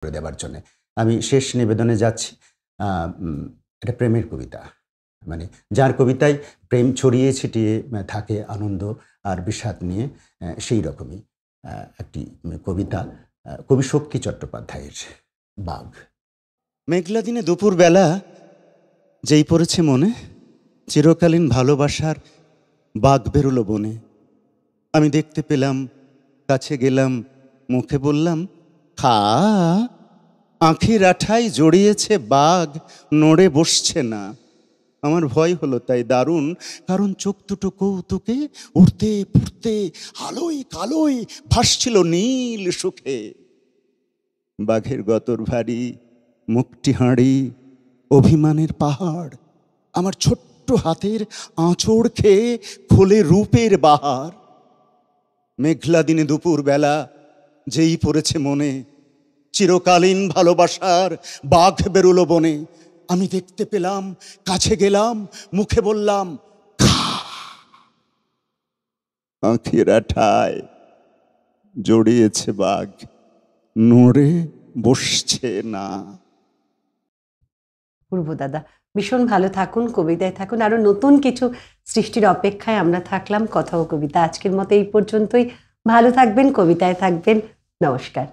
করে দেওয়ার জন্য। আমি শেষ নিবেদনে যাচ্ছি। এটা প্রেমের কবিতা। মানে যার কবিতায় প্রেম ছড়িয়ে ছিটিয়ে থাকে আনন্দ আর বিষাদ নিয়ে, সেই রকমই একটি কবিতা কবি শক্তি চট্টোপাধ্যায়ের 'বাঘ'। মেঘলা দিনে দুপুরবেলা যেই পড়েছে মনে, চিরকালীন ভালোবাসার বাঘ বেরোলো বনে। আমি দেখতে পেলাম, কাছে গেলাম, মুখে বললাম খা। আঁখির আঠায় জড়িয়েছে বাঘ, নড়ে বসছে না। আমার ভয় হলো তাই দারুণ, কারণ চোখ দুটো কৌতুকে উড়তে ফুটতে আলোয় কালোয় ভাসছিল নীল সুখে। বাঘের গতর ভারী, মুখটি হাঁড়ি, অভিমানের পাহাড়। আমার ছোট্ট হাতের আঁচড় খেয়ে খোলে রূপের বাহার। মেঘলা দিনে দুপুর বেলা যেই পড়েছে মনে, চিরকালীন ভালোবাসার বাঘ বেরোলো বনে। আমি দেখতে পেলাম, কাছে গেলাম, মুখে বললাম খা। আঁখির আঠায় জড়িয়েছে বাঘ, নড়ে বসছে না। পূর্ব দাদা ভীষণ ভালো থাকুন, কবিতায় থাকুন, আরো নতুন কিছু সৃষ্টির অপেক্ষায় আমরা থাকলাম। কথা ও কবিতা আজকের মতো এই পর্যন্তই। ভালো থাকবেন, কবিতায় থাকবেন। নমস্কার।